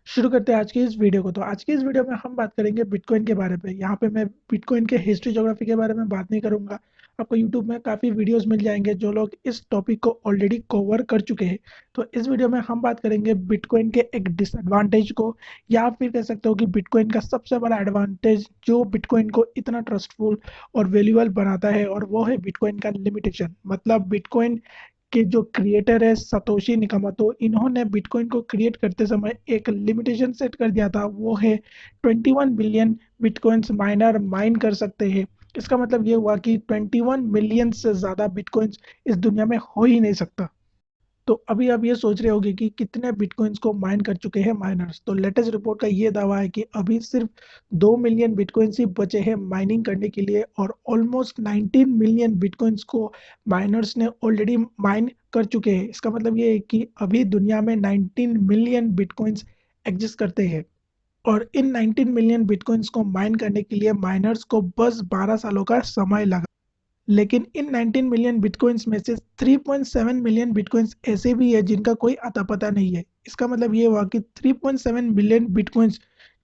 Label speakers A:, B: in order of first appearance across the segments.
A: शुरू करते हैं आज की इस वीडियो को। तो आज की इस वीडियो में हम बात करेंगे बिटकॉइन के बारे में। यहाँ पे मैं बिटकॉइन के हिस्ट्री ज्योग्राफी के बारे में बात नहीं करूंगा। आपको यूट्यूब में काफ़ी वीडियोस मिल जाएंगे जो लोग इस टॉपिक को ऑलरेडी कवर कर चुके हैं। तो इस वीडियो में हम बात करेंगे बिटकॉइन के एक डिसएडवांटेज को, या फिर कह सकते हो कि बिटकॉइन का सबसे बड़ा एडवांटेज जो बिटकॉइन को इतना ट्रस्टफुल और वैल्यूएबल बनाता है, और वो है बिटकॉइन का लिमिटेशन। मतलब बिटकॉइन के जो क्रिएटर है सतोशी निकामोतो, इन्होंने बिटकॉइन को क्रिएट करते समय एक लिमिटेशन सेट कर दिया था। वो है 21 बिलियन बिटकॉइंस माइनर माइन कर सकते हैं। इसका मतलब ये हुआ कि 21 मिलियन से ज़्यादा बिटकॉइंस इस दुनिया में हो ही नहीं सकता। तो अभी आप ये सोच रहे होंगे कि कितने बिटकॉइंस को माइन कर चुके हैं माइनर्स। तो लेटेस्ट रिपोर्ट का ये दावा है कि अभी सिर्फ 2 मिलियन बिटकॉइंस ही बचे हैं माइनिंग करने के लिए, और ऑलमोस्ट 19 मिलियन बिटकॉइंस को माइनर्स ने ऑलरेडी माइन कर चुके हैं। इसका मतलब ये है कि अभी दुनिया में 19 मिलियन बिटकॉइंस एग्जिस्ट करते हैं, और इन 19 मिलियन बिटकॉइंस को माइन करने के लिए माइनर्स को बस 12 सालों का समय लगा। लेकिन इन 19 मिलियन बिटकॉइंस में से 3.7 मिलियन बिटकॉइंस ऐसे भी है जिनका कोई अता पता नहीं है। इसका मतलब ये हुआ कि 3.7 मिलियन बिटकॉइंस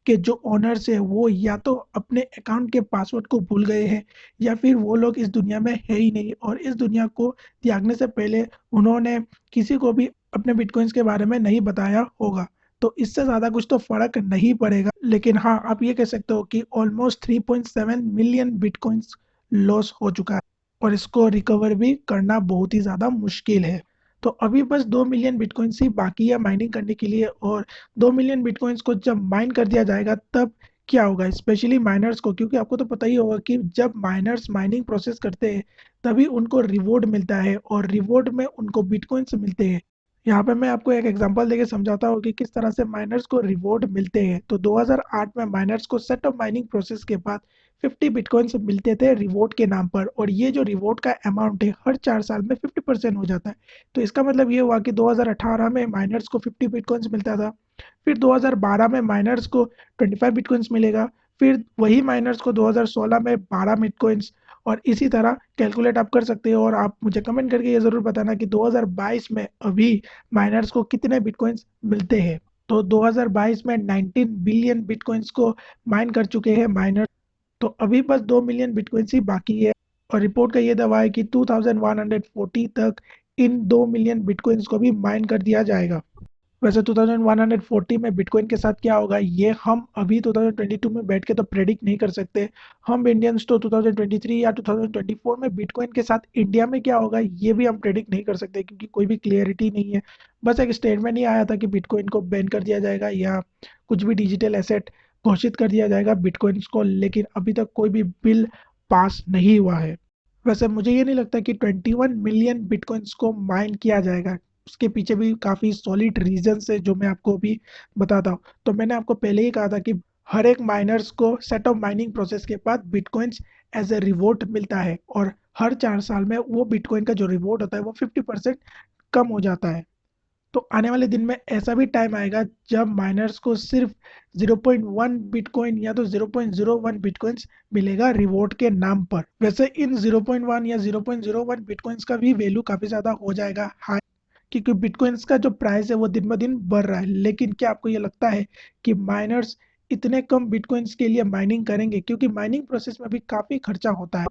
A: के जो ओनर्स है वो या तो अपने अकाउंट के पासवर्ड को भूल गए हैं, या फिर वो लोग इस दुनिया में है ही नहीं, और इस दुनिया को त्यागने से पहले उन्होंने किसी को भी अपने बिटकॉइंस के बारे में नहीं बताया होगा। तो इससे ज़्यादा कुछ तो फर्क नहीं पड़ेगा, लेकिन हाँ, आप ये कह सकते हो कि ऑलमोस्ट 3.7 मिलियन बिटकॉइंस लॉस हो चुका है, और इसको रिकवर भी करना बहुत ही ज़्यादा मुश्किल है। तो अभी बस 2 मिलियन बिटकॉइंस ही बाकी है माइनिंग करने के लिए, और 2 मिलियन बिटकॉइंस को जब माइन कर दिया जाएगा तब क्या होगा, स्पेशली माइनर्स को। क्योंकि आपको तो पता ही होगा कि जब माइनर्स माइनिंग प्रोसेस करते हैं तभी उनको रिवॉर्ड मिलता है, और रिवॉर्ड में उनको बिटकॉइंस मिलते हैं। यहाँ पे मैं आपको एक एग्जांपल देके समझाता हूँ कि किस तरह से माइनर्स को रिवॉर्ड मिलते हैं। तो 2008 में माइनर्स को सेट ऑफ माइनिंग प्रोसेस के बाद 50 बिटकॉइंस मिलते थे रिवॉर्ड के नाम पर, और ये जो रिवॉर्ड का अमाउंट है हर 4 साल में 50% हो जाता है। तो इसका मतलब ये हुआ कि 2018 में माइनर्स को 50 बिटकॉइंस मिलता था, फिर 2012 में माइनर्स को 25 बिटकॉइंस मिलेगा, फिर वही माइनर्स को 2016 में 12 बिटकॉइंस, और इसी तरह कैलकुलेट आप कर सकते हो। और आप मुझे कमेंट करके ये ज़रूर बताना कि 2022 में अभी माइनर्स को कितने बिटकॉइंस मिलते हैं। तो 2022 में 19 बिलियन बिटकॉइंस को माइन कर चुके हैं माइनर्स। तो अभी बस 2 मिलियन बिटकॉइंस ही बाकी है, और रिपोर्ट का ये दावा है कि 2140 तक इन 2 मिलियन बिटकॉइंस को भी माइन कर दिया जाएगा। वैसे 2140 में बिटकॉइन के साथ क्या होगा ये हम अभी 2022 में बैठ के तो प्रेडिक्ट नहीं कर सकते। हम इंडियंस तो 2023 या 2024 में बिटकॉइन के साथ इंडिया में क्या होगा ये भी हम प्रेडिक्ट नहीं कर सकते, क्योंकि कोई भी क्लियरिटी नहीं है। बस एक स्टेटमेंट ही आया था कि बिटकॉइन को बैन कर दिया जाएगा, या कुछ भी डिजिटल एसेट घोषित कर दिया जाएगा बिटकॉइंस को, लेकिन अभी तक कोई भी बिल पास नहीं हुआ है। वैसे मुझे ये नहीं लगता कि 21 मिलियन बिटकॉइंस को माइन किया जाएगा। उसके पीछे भी काफ़ी सॉलिड रीजंस है जो मैं आपको अभी बताता हूँ। तो मैंने आपको पहले ही कहा था कि हर एक माइनर्स को सेट ऑफ माइनिंग प्रोसेस के बाद बिटकॉइंस एज ए रिवॉर्ड मिलता है, और हर 4 साल में वो बिटकॉइन का जो रिवॉर्ड होता है वो 50% कम हो जाता है। तो आने वाले दिन में ऐसा भी टाइम आएगा जब माइनर्स को सिर्फ 0.1 बिटकॉइन या तो 0.01 बिटकॉइंस मिलेगा रिवॉर्ड के नाम पर। वैसे इन 0.1 या 0.01 बिटकॉइंस का भी वैल्यू काफ़ी ज़्यादा हो जाएगा हाई, क्योंकि बिटकॉइंस का जो प्राइस है वो दिन ब दिन बढ़ रहा है। लेकिन क्या आपको ये लगता है कि माइनर्स इतने कम बिटकॉइंस के लिए माइनिंग करेंगे? क्योंकि माइनिंग प्रोसेस में भी काफ़ी खर्चा होता है,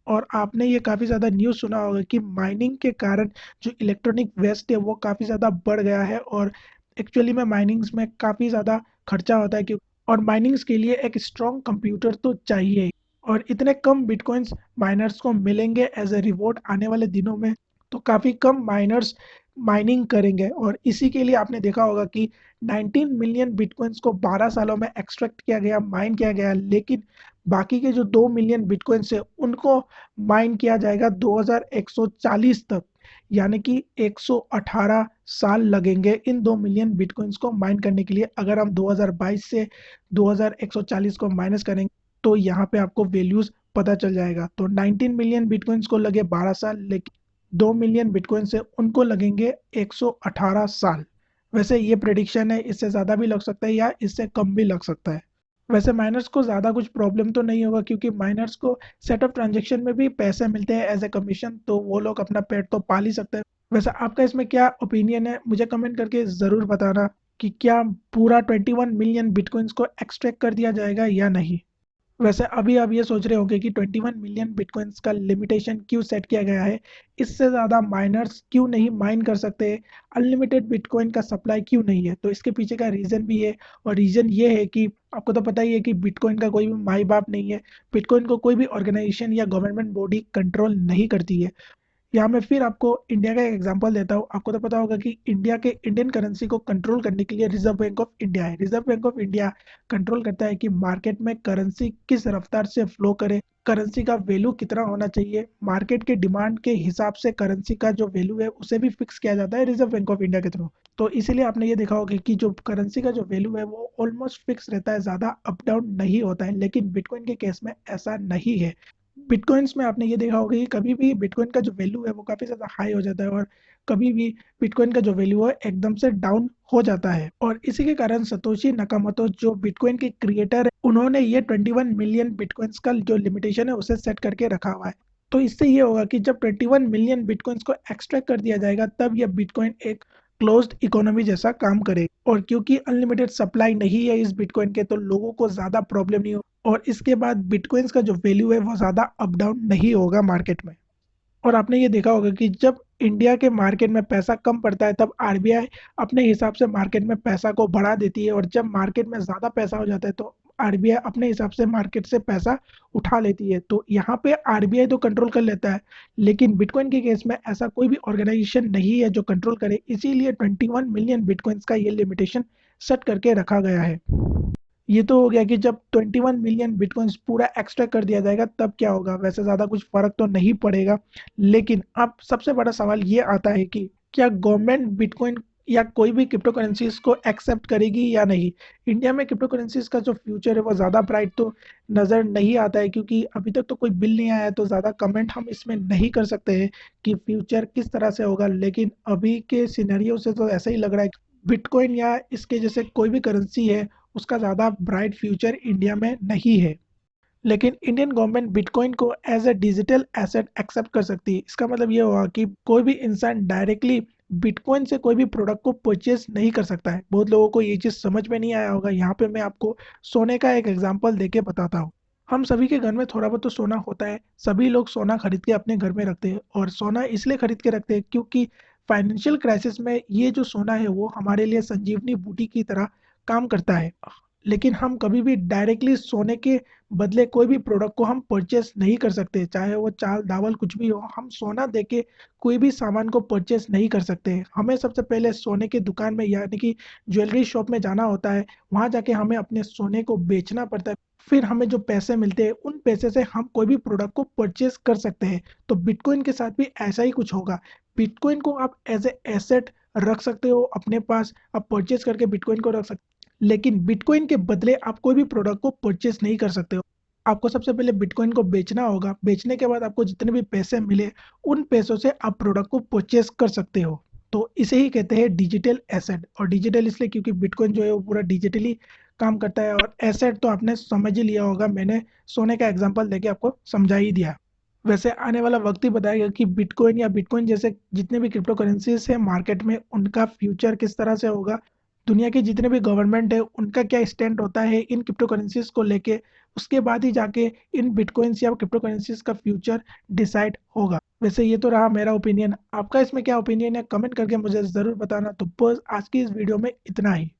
A: और आपने ये काफ़ी ज़्यादा न्यूज़ सुना होगा कि माइनिंग के कारण जो इलेक्ट्रॉनिक वेस्ट है वो काफ़ी ज़्यादा बढ़ गया है, और एक्चुअली में माइनिंग्स में काफ़ी ज़्यादा खर्चा होता है। क्यों? और माइनिंग्स के लिए एक स्ट्रॉन्ग कंप्यूटर तो चाहिए, और इतने कम बिटकॉइंस माइनर्स को मिलेंगे एज ए रिवॉर्ड आने वाले दिनों में, तो काफ़ी कम माइनर्स माइनिंग करेंगे। और इसी के लिए आपने देखा होगा कि 19 मिलियन बिटकॉइंस को 12 सालों में एक्सट्रैक्ट किया गया, माइन किया गया, लेकिन बाकी के जो 2 मिलियन बिटकॉइंस है उनको माइन किया जाएगा 2140 तक। यानी कि 118 साल लगेंगे इन 2 मिलियन बिटकॉइंस को माइन करने के लिए। अगर हम 2022 से 2140 को माइनस करेंगे तो यहाँ पे आपको वैल्यूज पता चल जाएगा। तो 19 मिलियन बिटकॉइंस को लगे 12 साल, लेकिन 2 मिलियन बिटकॉइन से उनको लगेंगे 118 साल। वैसे ये प्रेडिक्शन है, इससे ज़्यादा भी लग सकता है या इससे कम भी लग सकता है। वैसे माइनर्स को ज़्यादा कुछ प्रॉब्लम तो नहीं होगा, क्योंकि माइनर्स को सेट ऑफ ट्रांजेक्शन में भी पैसे मिलते हैं एज ए कमीशन, तो वो लोग अपना पेट तो पाल ही सकते हैं। वैसे आपका इसमें क्या ओपिनियन है मुझे कमेंट करके ज़रूर बताना। कि क्या पूरा 21 मिलियन बिटकॉइंस को एक्सट्रैक्ट कर दिया जाएगा या नहीं। वैसे अभी आप ये सोच रहे होंगे कि 21 मिलियन बिटकॉइंस का लिमिटेशन क्यों सेट किया गया है, इससे ज़्यादा माइनर्स क्यों नहीं माइन कर सकते, अनलिमिटेड बिटकॉइन का सप्लाई क्यों नहीं है। तो इसके पीछे का रीज़न भी है, और रीज़न ये है कि आपको तो पता ही है कि बिटकॉइन का कोई भी माई बाप नहीं है। बिटकॉइन को कोई भी ऑर्गेनाइजेशन या गवर्नमेंट बॉडी कंट्रोल नहीं करती है। यहाँ मैं फिर आपको इंडिया का एक एग्जांपल देता हूँ। आपको तो पता होगा कि इंडिया के इंडियन करेंसी को कंट्रोल करने के लिए रिजर्व बैंक ऑफ इंडिया है। Reserve bank of India control करता है कि मार्केट में करेंसी किस रफ्तार से फ्लो करे, करेंसी का वैल्यू कितना होना चाहिए। मार्केट के डिमांड के हिसाब से करेंसी का जो वैल्यू है उसे भी फिक्स किया जाता है रिजर्व बैंक ऑफ इंडिया के थ्रू। तो इसीलिए आपने ये देखा होगा कि जो करेंसी का जो वैल्यू है वो ऑलमोस्ट फिक्स रहता है, ज़्यादा अप डाउन नहीं होता है। लेकिन बिटकॉइन के केस में ऐसा नहीं है। बिटकॉइंस में आपने ये देखा होगा कि कभी भी बिटकॉइन का जो वैल्यू है वो काफ़ी ज़्यादा हाई हो जाता है, और कभी भी बिटकॉइन का जो वैल्यू है एकदम से डाउन हो जाता है। और इसी के कारण सतोशी नकामोटो जो बिटकॉइन के क्रिएटर है, उन्होंने ये 21 मिलियन बिटकॉइंस का जो लिमिटेशन है उसे सेट करके रखा हुआ है। तो इससे ये होगा कि जब 21 मिलियन बिटकॉइंस को एक्सट्रैक्ट कर दिया जाएगा तब यह बिटकॉइन एक क्लोज्ड इकोनॉमी जैसा काम करे। और क्योंकि अनलिमिटेड सप्लाई नहीं है इस बिटकॉइन के, तो लोगों को ज़्यादा प्रॉब्लम नहीं हो, और इसके बाद बिटकॉइंस का जो वैल्यू है वो ज़्यादा अप डाउन नहीं होगा मार्केट में। और आपने ये देखा होगा कि जब इंडिया के मार्केट में पैसा कम पड़ता है तब आरबीआई अपने हिसाब से मार्केट में पैसा को बढ़ा देती है, और जब मार्केट में ज़्यादा पैसा हो जाता है तो आरबीआई अपने हिसाब से मार्केट से पैसा उठा लेती है। तो यहाँ पे आरबीआई तो कंट्रोल कर लेता है, लेकिन बिटकॉइन के केस में ऐसा कोई भी ऑर्गेनाइजेशन नहीं है जो कंट्रोल करे। इसीलिए 21 मिलियन बिटकॉइंस का ये लिमिटेशन सेट करके रखा गया है। ये तो हो गया कि जब 21 मिलियन बिटकॉइंस पूरा एक्स्ट्रा कर दिया जाएगा तब क्या होगा। वैसे ज़्यादा कुछ फर्क तो नहीं पड़ेगा, लेकिन अब सबसे बड़ा सवाल ये आता है कि क्या गवर्नमेंट बिटकॉइन या कोई भी क्रिप्टो करेंसीज को एक्सेप्ट करेगी या नहीं। इंडिया में क्रिप्टो करेंसीज का जो फ्यूचर है वो ज़्यादा ब्राइट तो नज़र नहीं आता है, क्योंकि अभी तक तो कोई बिल नहीं आया है, तो ज़्यादा कमेंट हम इसमें नहीं कर सकते हैं कि फ्यूचर किस तरह से होगा। लेकिन अभी के सिनेरियो से तो ऐसा ही लग रहा है कि बिटकॉइन या इसके जैसे कोई भी करेंसी है उसका ज़्यादा ब्राइट फ्यूचर इंडिया में नहीं है। लेकिन इंडियन गवर्नमेंट बिटकॉइन को as a digital asset accept कर सकती है। इसका मतलब ये हुआ कि कोई भी इंसान डायरेक्टली बिटकॉइन से कोई भी प्रोडक्ट को परचेज नहीं कर सकता है। बहुत लोगों को ये चीज़ समझ में नहीं आया होगा। यहाँ पे मैं आपको सोने का एक एग्जांपल देके बताता हूँ। हम सभी के घर में थोड़ा बहुत तो सोना होता है। सभी लोग सोना खरीद के अपने घर में रखते हैं, और सोना इसलिए खरीद के रखते हैं क्योंकि फाइनेंशियल क्राइसिस में ये जो सोना है वो हमारे लिए संजीवनी बूटी की तरह काम करता है। लेकिन हम कभी भी डायरेक्टली सोने के बदले कोई भी प्रोडक्ट को हम परचेस नहीं कर सकते, चाहे वो चाल दावल कुछ भी हो। हम सोना दे के कोई भी सामान को परचेस नहीं कर सकते। हमें सबसे पहले सोने की दुकान में यानी कि ज्वेलरी शॉप में जाना होता है। वहाँ जाके हमें अपने सोने को बेचना पड़ता है। फिर हमें जो पैसे मिलते हैं उन पैसे से हम कोई भी प्रोडक्ट को परचेस कर सकते हैं। तो बिटकॉइन के साथ भी ऐसा ही कुछ होगा। बिटकॉइन को आप एज ए एसेट रख सकते हो अपने पास, आप परचेस करके बिटकॉइन को रख सकते हो, लेकिन बिटकॉइन के बदले आप कोई भी प्रोडक्ट को परचेस नहीं कर सकते हो। आपको सबसे पहले बिटकॉइन को बेचना होगा। बेचने के बाद आपको जितने भी पैसे मिले उन पैसों से आप प्रोडक्ट को परचेस कर सकते हो। तो इसे ही कहते हैं डिजिटल एसेट। और डिजिटल इसलिए क्योंकि बिटकॉइन जो है वो पूरा डिजिटली काम करता है, और एसेट तो आपने समझ ही लिया होगा, मैंने सोने का एग्जांपल देके आपको समझा ही दिया। वैसे आने वाला वक्त ही बताएगा कि बिटकॉइन या बिटकॉइन जैसे जितने भी क्रिप्टो करेंसीज हैं मार्केट में उनका फ्यूचर किस तरह से होगा। दुनिया के जितने भी गवर्नमेंट है उनका क्या स्टैंड होता है इन क्रिप्टो करेंसीज को लेके। उसके बाद ही जाके इन बिटकॉइंस या क्रिप्टो करेंसीज का फ्यूचर डिसाइड होगा। वैसे ये तो रहा मेरा ओपिनियन। आपका इसमें क्या ओपिनियन है कमेंट करके मुझे ज़रूर बताना। तो बस आज की इस वीडियो में इतना ही।